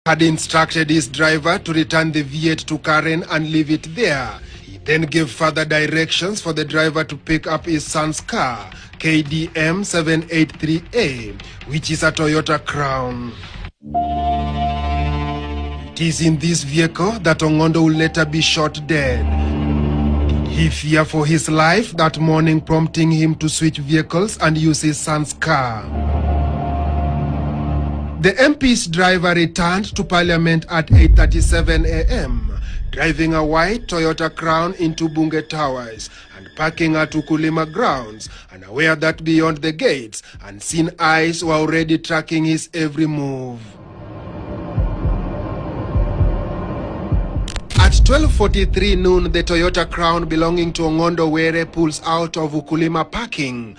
had instructed his driver to return the V8 to Karen and leave it there. He then gave further directions for the driver to pick up his son's car, KDM 783A, which is a Toyota Crown. It is in this vehicle that Ong'ondo will later be shot dead. He feared for his life that morning, prompting him to switch vehicles and use his son's car. The MP's driver returned to Parliament at 8:37 a.m., driving a white Toyota Crown into Bunge Towers and parking at Ukulima grounds, unaware that beyond the gates, unseen eyes were already tracking his every move. At 12:43 noon, the Toyota Crown belonging to Ong'ondo Were pulls out of Ukulima parking.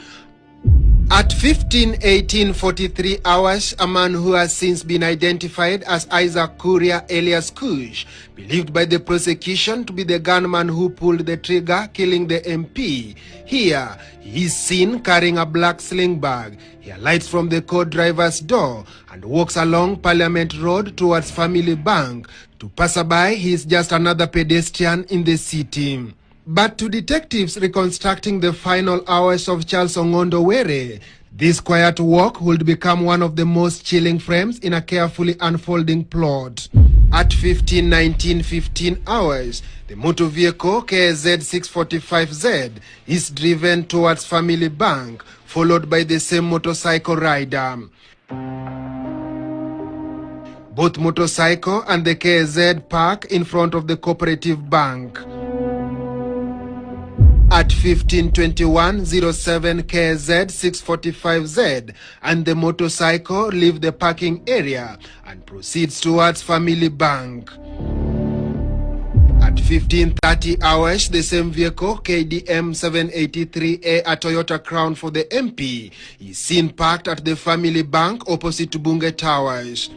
At 15:18:43 hours, a man who has since been identified as Isaac Kuria alias Kush, believed by the prosecution to be the gunman who pulled the trigger, killing the MP. Here, he is seen carrying a black sling bag. He alights from the co-driver's door and walks along Parliament Road towards Family Bank. To passerby, he is just another pedestrian in the city. But to detectives reconstructing the final hours of Charles Ong'ondo Were, this quiet walk would become one of the most chilling frames in a carefully unfolding plot. At 15:19:15 hours, the motor vehicle KZ 645Z is driven towards Family Bank, followed by the same motorcycle rider. Both motorcycle and the KZ park in front of the Cooperative Bank. At 15:21:07, KZ 645Z and the motorcycle leave the parking area and proceeds towards Family Bank. At 15:30 hours, the same vehicle, KDM 783A, a Toyota Crown for the MP, is seen parked at the Family Bank opposite to Bunge Towers.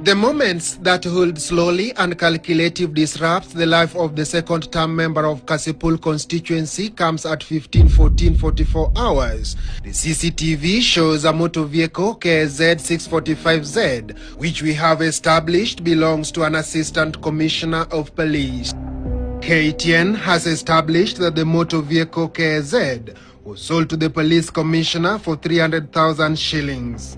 The moments that hold slowly and calculative disrupts the life of the second-term member of Kasipul constituency comes at 15:14:44 hours. The CCTV shows a motor vehicle KZ 645Z, which we have established belongs to an assistant commissioner of police. KTN has established that the motor vehicle KZ was sold to the police commissioner for 300,000 shillings.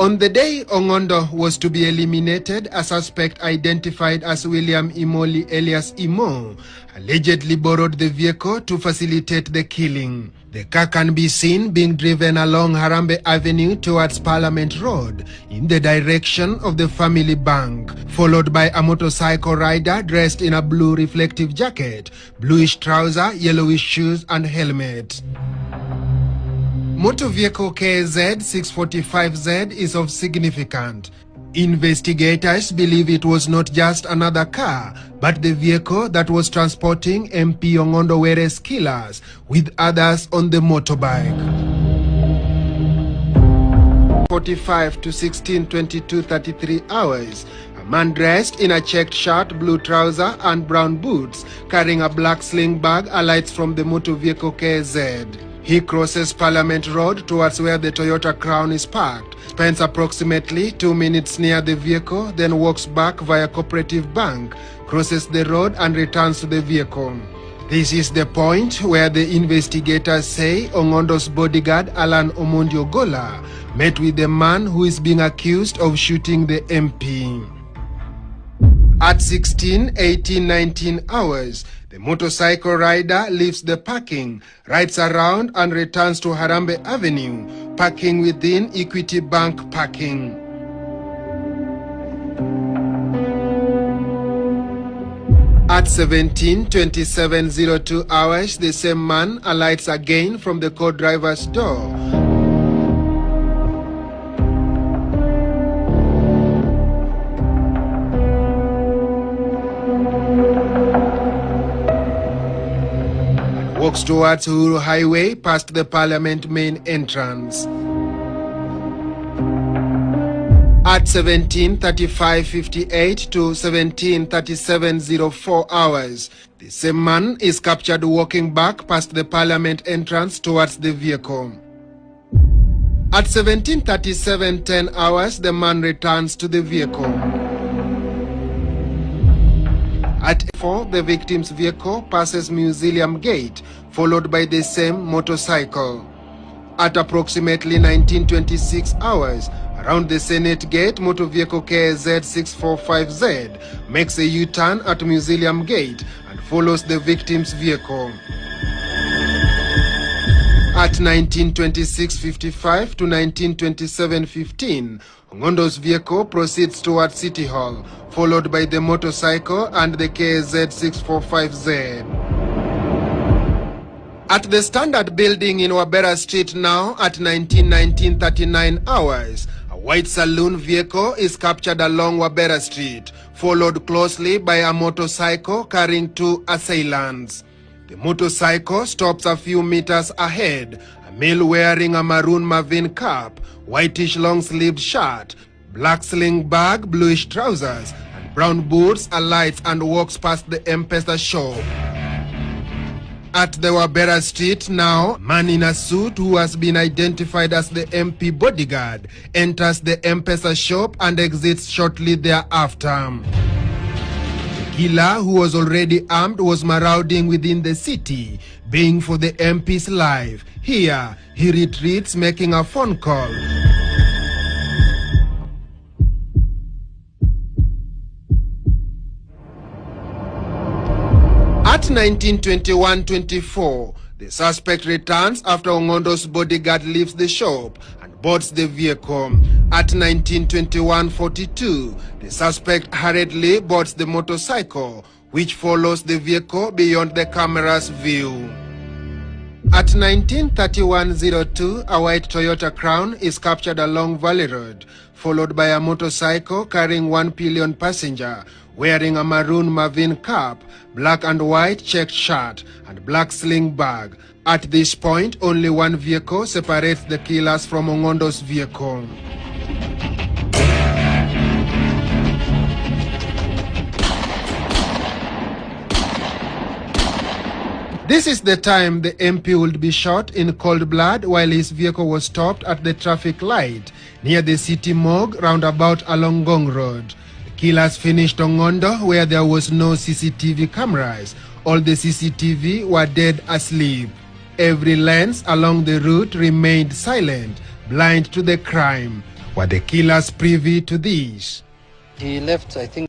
On the day Ong'ondo was to be eliminated, a suspect identified as William Imoli alias Imo allegedly borrowed the vehicle to facilitate the killing. The car can be seen being driven along Harambe Avenue towards Parliament Road in the direction of the Family Bank, followed by a motorcycle rider dressed in a blue reflective jacket, bluish trouser, yellowish shoes and helmet. Motor vehicle KZ 645Z is of significance. Investigators believe it was not just another car, but the vehicle that was transporting MP Ong'ondo Were's killers with others on the motorbike. 45 to 16:22:33 hours. A man dressed in a checked shirt, blue trouser and brown boots, carrying a black sling bag, alights from the motor vehicle KZ. He crosses Parliament Road towards where the Toyota Crown is parked, spends approximately 2 minutes near the vehicle, then walks back via Cooperative Bank, crosses the road and returns to the vehicle. This is the point where the investigators say Ong'ondo's bodyguard Alan Omondiogola met with the man who is being accused of shooting the MP. At 16:18:19 hours, the motorcycle rider leaves the parking, rides around and returns to Harambe Avenue, parking within Equity Bank parking. At 17:27:02 hours, the same man alights again from the co-driver's door. Walks towards Uhuru Highway past the Parliament main entrance. At 17:35:58 to 17:37:04 hours, the same man is captured walking back past the Parliament entrance towards the vehicle. At 17:37, 10 hours, the man returns to the vehicle. At 4, the victim's vehicle passes Museum Gate, followed by the same motorcycle. At approximately 19:26 hours, around the Senate Gate, motor vehicle KZ 645Z makes a U-turn at Museum Gate and follows the victim's vehicle. At 19:26:55 to 19:27:15, Ong'ondo's vehicle proceeds towards City Hall, followed by the motorcycle and the KZ 645Z. At the Standard Building in Wabera Street now at 39 hours, a white saloon vehicle is captured along Wabera Street, followed closely by a motorcycle carrying 2 assailants. The motorcycle stops a few meters ahead. A male wearing a maroon Marvin cap, whitish long-sleeved shirt, black sling bag, bluish trousers, and brown boots alights and walks past the M-Pesa shop. At the Wabera Street now, a man in a suit who has been identified as the MP bodyguard enters the M-Pesa shop and exits shortly thereafter. The killer, who was already armed, was marauding within the city, baying for the MP's life. Here, he retreats, making a phone call. At 19:21:24, the suspect returns after Ong'ondo's bodyguard leaves the shop and boards the vehicle. At 19:21:42, the suspect hurriedly boards the motorcycle, which follows the vehicle beyond the camera's view. At 19:31:02, a white Toyota Crown is captured along Valley Road, followed by a motorcycle carrying 1 pillion passenger, wearing a maroon Marvin cap, black and white checked shirt, and black sling bag. At this point, only one vehicle separates the killers from Ong'ondo's vehicle. This is the time the MP would be shot in cold blood while his vehicle was stopped at the traffic light near the city morgue roundabout along Gong Road. The killers finished Ong'ondo where there was no CCTV cameras. All the CCTV were dead asleep. Every lens along the route remained silent, blind to the crime. Were the killers privy to this? He left, I think,